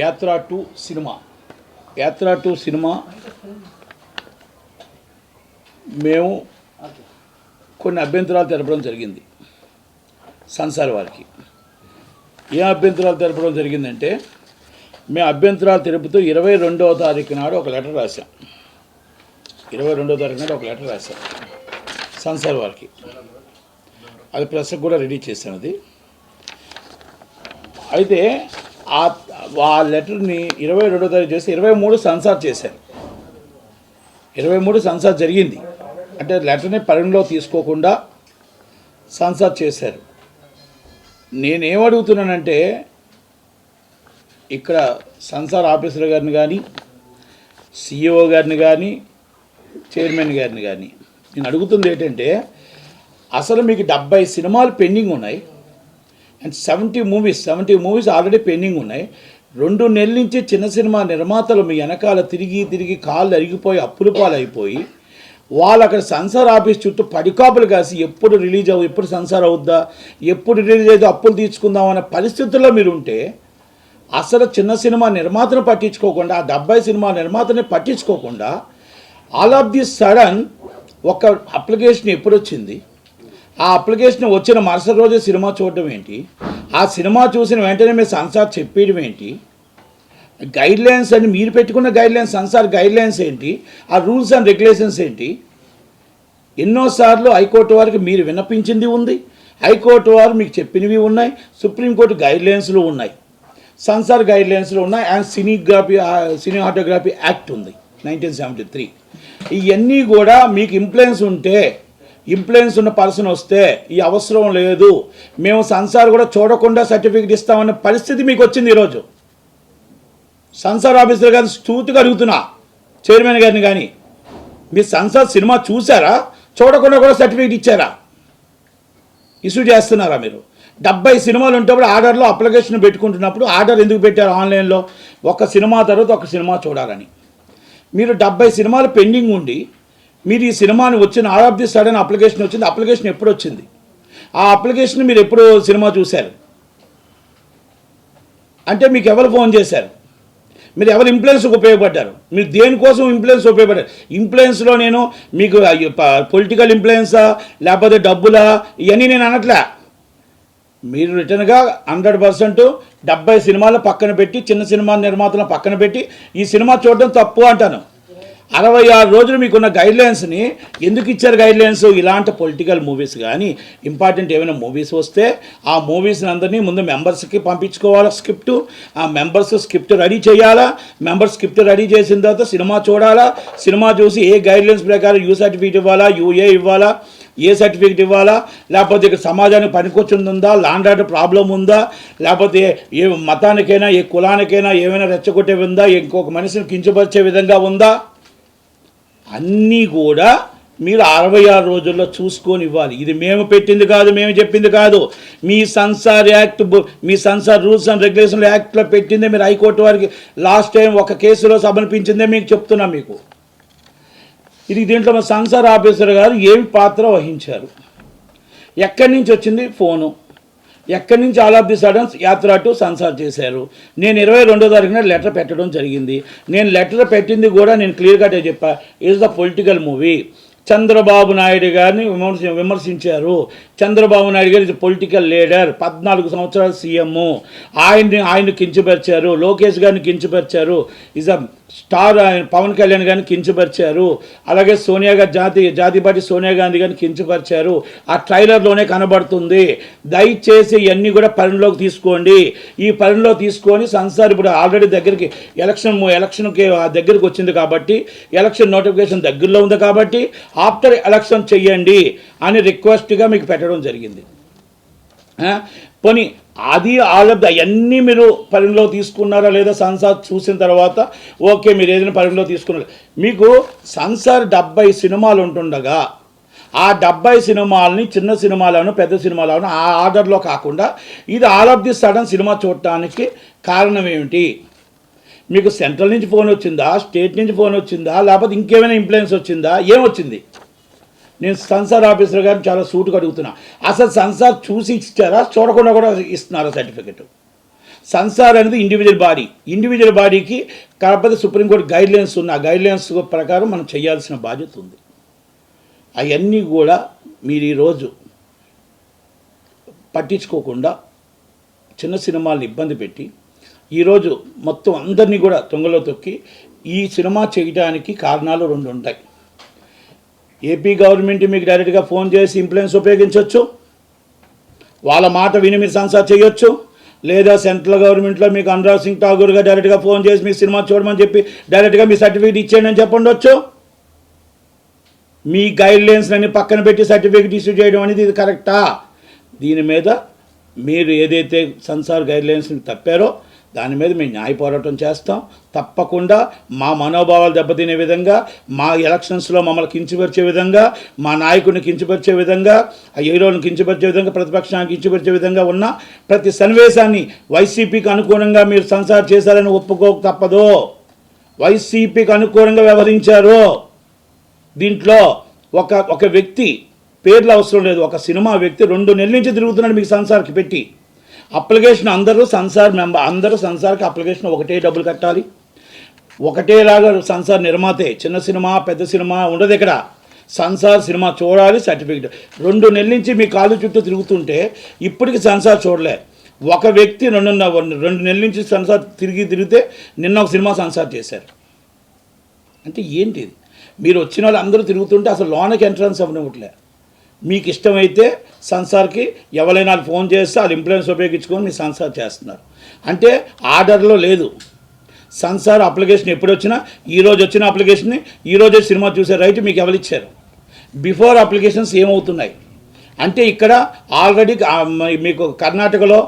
యాత్ర 2 సినిమా మేము కొన్ని అభ్యంతరాలు తెలపడం జరిగింది. సెన్సార్ వారికి ఏం అభ్యంతరాలు తెలపడం జరిగిందంటే, మేము అభ్యంతరాలు తెలుపుతూ 22వ తారీఖు నాడు ఒక లెటర్ రాశాం. 22వ తారీఖు నాడు ఒక లెటర్ రాశాం సెన్సార్ వారికి. అది ప్రెస్కి కూడా రెడీ చేశాను. అది అయితే ఆ లెటర్ని 22వ తారీఖు చేసి 23 సెన్సార్ చేశారు. 23 సెన్సార్ జరిగింది. అంటే లెటర్ని పరిగణలో తీసుకోకుండా సెన్సార్ చేశారు. నేనేమడుగుతున్నానంటే, ఇక్కడ సెన్సార్ ఆఫీసర్ గారిని కానీ, సిఇఓ గారిని కానీ, చైర్మన్ గారిని కానీ నేను అడుగుతుంది ఏంటంటే, అసలు మీకు 70 సినిమాలు పెండింగ్ ఉన్నాయి అండ్ 70 మూవీస్ ఆల్రెడీ పెండింగ్ ఉన్నాయి. 2 నెలల నుంచి చిన్న సినిమా నిర్మాతలు మీ వెనకాల తిరిగి కాళ్ళు అరిగిపోయి అప్పుల పాలైపోయి వాళ్ళు అక్కడ సెన్సార్ ఆఫీస్ చుట్టూ పడికాపులు కాసి ఎప్పుడు రిలీజ్ ఎప్పుడు సెన్సార్ అవుద్దా, ఎప్పుడు రిలీజ్ అయితే అప్పులు తీర్చుకుందాం అనే పరిస్థితుల్లో మీరు ఉంటే, అసలు చిన్న సినిమా నిర్మాతను పట్టించుకోకుండా, ఆ 70 సినిమా నిర్మాతని పట్టించుకోకుండా ఆల్ ఆఫ్ ది సడన్ ఒక అప్లికేషన్ ఎప్పుడు వచ్చింది, ఆ అప్లికేషన్ వచ్చిన మరుసటి రోజే సినిమా చూడడం ఏంటి, ఆ సినిమా చూసిన వెంటనే మీరు సెన్సార్ చెప్పేయడం ఏంటి, గైడ్లైన్స్ అని మీరు పెట్టుకున్న గైడ్లైన్స్, సెన్సార్ గైడ్లైన్స్ ఏంటి, ఆ రూల్స్ అండ్ రెగ్యులేషన్స్ ఏంటి. ఎన్నోసార్లు హైకోర్టు వారికి మీరు విన్నపించింది ఉంది, హైకోర్టు వారు మీకు చెప్పినవి ఉన్నాయి, సుప్రీంకోర్టు గైడ్లైన్స్లు ఉన్నాయి, సెన్సార్ గైడ్లైన్స్లు ఉన్నాయి, అండ్ సినిమాటోగ్రఫీ యాక్ట్ ఉంది 1973. ఇవన్నీ కూడా మీకు ఇంప్లూయెన్స్ ఉన్న పర్సన్ వస్తే ఈ అవసరం లేదు, మేము సెన్సార్ కూడా చూడకుండా సర్టిఫికేట్ ఇస్తామన్న పరిస్థితి మీకు వచ్చింది. ఈరోజు సెన్సార్ ఆఫీసర్ గారిని స్తూతిగా అడుగుతున్నా, చైర్మన్ గారిని కానీ, మీరు సెన్సార్ సినిమా చూసారా, చూడకుండా కూడా సర్టిఫికేట్ ఇచ్చారా, ఇష్యూ చేస్తున్నారా? మీరు 70 సినిమాలు ఉంటప్పుడు ఆర్డర్లో అప్లికేషన్ పెట్టుకుంటున్నప్పుడు ఆర్డర్ ఎందుకు పెట్టారు ఆన్లైన్లో? ఒక సినిమా తర్వాత ఒక సినిమా చూడాలని. మీరు 70 సినిమాలు పెండింగ్ ఉండి మీరు ఈ సినిమాని వచ్చిన all of the sudden application వచ్చింది. అప్లికేషన్ ఎప్పుడు వచ్చింది? ఆ అప్లికేషన్ మీరు ఎప్పుడు సినిమా చూశారు అంటే మీకు ఎవరు ఫోన్ చేశారు? మీరు ఎవరు ఇన్ఫ్లుయెన్స్కి ఉపయోగపడ్డారు? మీరు దేనికోసం ఇన్ఫ్లుయెన్స్ ఉపయోగపడ్డారు? ఇన్ఫ్లుయెన్స్లో నేను మీకు పొలిటికల్ ఇన్ఫ్లుయెన్సా లేకపోతే డబ్బులా ఇవన్నీ నేను అనట్లే. మీరు రిటర్న్గా 100% 70 సినిమాలు పక్కన పెట్టి, చిన్న సినిమా నిర్మాతలను పక్కన పెట్టి ఈ సినిమా చూడడం తప్పు అంటాను. 66 రోజులు మీకున్న గైడ్లైన్స్ని ఎందుకు ఇచ్చారు? గైడ్లైన్స్ ఇలాంటి పొలిటికల్ మూవీస్ కానీ ఇంపార్టెంట్ ఏమైనా మూవీస్ వస్తే ఆ మూవీస్ని అందరినీ ముందు మెంబర్స్కి పంపించుకోవాలా స్క్రిప్టు, ఆ మెంబర్స్ స్క్రిప్ట్ రెడీ చేయాలా, మెంబర్స్ స్క్రిప్ట్ రెడీ చేసిన తర్వాత సినిమా చూడాలా, సినిమా చూసి ఏ గైడ్లైన్స్ ప్రకారం యూ సర్టిఫికేట్ ఇవ్వాలా, యూఏ ఇవ్వాలా, ఏ సర్టిఫికేట్ ఇవ్వాలా, లేకపోతే ఇక్కడ సమాజానికి పనికొచ్చిందా, ల్యాండ్ ఆర్డర్ ప్రాబ్లం ఉందా, లేకపోతే ఏ మతానికైనా ఏ కులానికైనా ఏమైనా రెచ్చగొట్టే ఉందా, ఇంకొక మనిషిని కించపరిచే విధంగా ఉందా, అన్నీ కూడా మీరు 66 రోజుల్లో చూసుకొని ఇవ్వాలి. ఇది మేము పెట్టింది కాదు, మేము చెప్పింది కాదు. మీ సెన్సార్ యాక్ట్, మీ సెన్సార్ రూల్స్ అండ్ రెగ్యులేషన్ యాక్ట్లో పెట్టిందే. మీరు హైకోర్టు వారికి లాస్ట్ టైం ఒక కేసులో సమర్పించిందే మీకు చెప్తున్నా. మీకు ఇది దీంట్లో మా సెన్సార్ ఆఫీసర్ గారు ఏమి పాత్ర వహించారు? ఎక్కడి నుంచి వచ్చింది ఫోను? ఎక్కడి నుంచి ఆల్ ఆఫ్ ది సడన్స్ యాత్ర 2 సెన్సార్ చేశారు? నేను 22వ తారీఖున లెటర్ పెట్టడం జరిగింది. నేను లెటర్ పెట్టింది కూడా నేను క్లియర్గా చెప్పా, it's the political movie. Chandrababu Naidu గారిని విమర్శించారు. చంద్రబాబు నాయుడు గారు పొలిటికల్ లీడర్, 14 సంవత్సరాలు సీఎం, ఆయన్ని కించపరిచారు. లోకేష్ గారిని కించపరిచారు. Is a star. Pawan Kalyan గారిని కించపరిచారు. అలాగే సోనియా గారి జాతీయ పార్టీ సోనియా గాంధీ గారిని కించపరిచారు. ఆ ట్రైలర్లోనే కనబడుతుంది. దయచేసి ఇవన్నీ కూడా పరిణలోకి తీసుకోండి. ఈ పరిణలో తీసుకొని సెన్సార్ ఇప్పుడు ఆల్రెడీ దగ్గరికి ఎలక్షన్కి దగ్గరికి వచ్చింది కాబట్టి, ఎలక్షన్ నోటిఫికేషన్ దగ్గరలో ఉంది కాబట్టి ఆఫ్టర్ ఎలక్షన్ చెయ్యండి అని రిక్వెస్ట్గా మీకు పెట్టడం జరిగింది. పోనీ అది అవన్నీ మీరు పరిగణలో తీసుకున్నారా లేదా? సెన్సార్ చూసిన తర్వాత ఓకే, మీరు ఏదైనా పరిగణలో తీసుకున్నారు. మీకు సెన్సార్ 70 సినిమాలు ఉంటుండగా ఆ 70 సినిమాలని చిన్న సినిమాలను పెద్ద సినిమాలను ఆ ఆర్డర్లో కాకుండా ఇది all of the sudden cinema చూడటానికి కారణం ఏమిటి? మీకు సెంట్రల్ నుంచి ఫోన్ వచ్చిందా, స్టేట్ నుంచి ఫోన్ వచ్చిందా, లేకపోతే ఇంకేమైనా ఇన్ఫ్లుయెన్స్ వచ్చిందా, ఏమొచ్చింది? నేను సెన్సార్ ఆఫీసర్ గారిని చాలా సూటుగా అడుగుతున్నా, అసలు సెన్సార్ చూసి ఇచ్చారా, చూడకుండా కూడా ఇస్తున్నారా సర్టిఫికెట్? సెన్సార్ అనేది ఇండివిజువల్ బాడీకి కాకపోతే సుప్రీంకోర్టు గైడ్లైన్స్ ఉన్న ఆ గైడ్లైన్స్ ప్రకారం మనం చేయాల్సిన బాధ్యత ఉంది. అవన్నీ కూడా మీరు ఈరోజు పట్టించుకోకుండా చిన్న సినిమాలను ఇబ్బంది పెట్టి ఈరోజు మొత్తం అందరినీ కూడా తొంగలో తొక్కి ఈ సినిమా చేయడానికి కారణాలు 2 ఉంటాయి. ఏపీ గవర్నమెంట్ మీకు డైరెక్ట్గా ఫోన్ చేసి ఇన్ఫ్లుయెన్స్ ఉపయోగించవచ్చు, వాళ్ళ మాట విని మీరు సెన్సార్ చేయొచ్చు, లేదా సెంట్రల్ గవర్నమెంట్లో మీకు అనురాగ్ సింగ్ ఠాగూర్గా డైరెక్ట్గా ఫోన్ చేసి మీ సినిమా చూడమని చెప్పి డైరెక్ట్గా మీ సర్టిఫికేట్ ఇచ్చేయండి అని చెప్పండొచ్చు. మీ గైడ్లైన్స్ అన్ని పక్కన పెట్టి సర్టిఫికేట్ ఇష్యూ చేయడం అనేది ఇది కరెక్టా? దీని మీద మీరు ఏదైతే సెన్సార్ గైడ్లైన్స్ని తప్పారో దాని మీద మేము న్యాయ పోరాటం చేస్తాం. తప్పకుండా మా మనోభావాలు దెబ్బతినే విధంగా, మా ఎలక్షన్స్లో మమ్మల్ని కించపరిచే విధంగా, మా నాయకుడిని కించపరిచే విధంగా, ఆ హీరోని కించపరిచే విధంగా, ప్రతిపక్షాన్ని కించపరిచే విధంగా ఉన్న ప్రతి సన్నివేశాన్ని వైసీపీకి అనుకూలంగా మీరు సెన్సార్ చేశారని ఒప్పుకోక తప్పదు. వైసీపీకి అనుకూలంగా వ్యవహరించారు. దీంట్లో ఒక వ్యక్తి పేర్లు అవసరం లేదు, ఒక సినిమా వ్యక్తి 2 నెలల నుంచి తిరుగుతున్నాడు మీకు సెన్సార్కి పెట్టి. అప్లికేషన్ అందరూ సెన్సార్కి అప్లికేషన్ ఒకటే డబ్బులు కట్టాలి, ఒకటేలాగా సెన్సార్ నిర్మాతే. చిన్న సినిమా పెద్ద సినిమా ఉండదు ఇక్కడ. సెన్సార్ సినిమా చూడాలి, సర్టిఫికేట్. 2 నెలల నుంచి మీ కాలు చుట్టూ తిరుగుతుంటే ఇప్పటికి సెన్సార్ చూడలే. ఒక వ్యక్తి 2 నెలల నుంచి సెన్సార్ తిరిగితే నిన్న ఒక సినిమా సెన్సార్ చేశారు. అంటే ఏంటిది? మీరు వచ్చిన వాళ్ళు అందరూ తిరుగుతుంటే అసలు లోనకి ఎంట్రన్స్ అవ్వనివ్వట్లే. మీకు ఇష్టమైతే సెన్సార్కి ఎవరైనా ఫోన్ చేస్తే వాళ్ళు ఇన్ఫ్లుయెన్స్ ఉపయోగించుకొని మీరు సెన్సార్ చేస్తున్నారు. అంటే ఆర్డర్లో లేదు. సెన్సార్ అప్లికేషన్ ఎప్పుడు వచ్చినా ఈరోజు వచ్చిన అప్లికేషన్ని ఈరోజే సినిమా చూసే రైట్ మీకు ఎవరిచ్చారు? బిఫోర్ అప్లికేషన్స్ ఏమవుతున్నాయి అంటే ఇక్కడ ఆల్రెడీ మీకు కర్ణాటకలో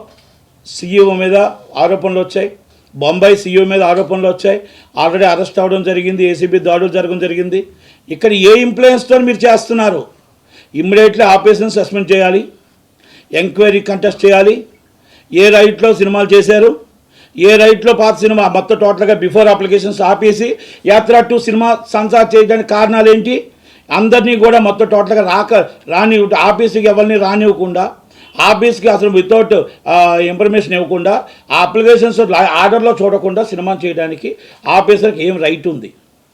సీఈఓ మీద ఆరోపణలు వచ్చాయి, బొంబాయి సీఈఓ మీద ఆరోపణలు వచ్చాయి, ఆల్రెడీ అరెస్ట్ అవ్వడం జరిగింది, ఏసీబీ దాడులు జరగడం జరిగింది. ఇక్కడ ఏ ఇన్ఫ్లుయెన్స్తో మీరు చేస్తున్నారు? ఇమ్మీడియట్లీ ఆపరేషన్ సస్పెండ్ చేయాలి, ఎంక్వైరీ కంటెస్ట్ చేయాలి. ఏ రైట్లో సినిమాలు చేశారు, ఏ రైట్లో పాత సినిమా మొత్తం టోటల్గా బిఫోర్ అప్లికేషన్స్ ఆపేసి యాత్ర 2 సినిమా సెన్సార్ చేయడానికి కారణాలు ఏంటి? అందరినీ కూడా మొత్తం టోటల్గా రాని ఆఫీస్కి ఎవరిని రానివ్వకుండా, ఆఫీస్కి అసలు వితౌట్ ఇన్ఫర్మేషన్ ఇవ్వకుండా, ఆ అప్లికేషన్స్ ఆర్డర్లో చూడకుండా సినిమా చేయడానికి ఆఫీసర్కి ఏం రైట్ ఉంది?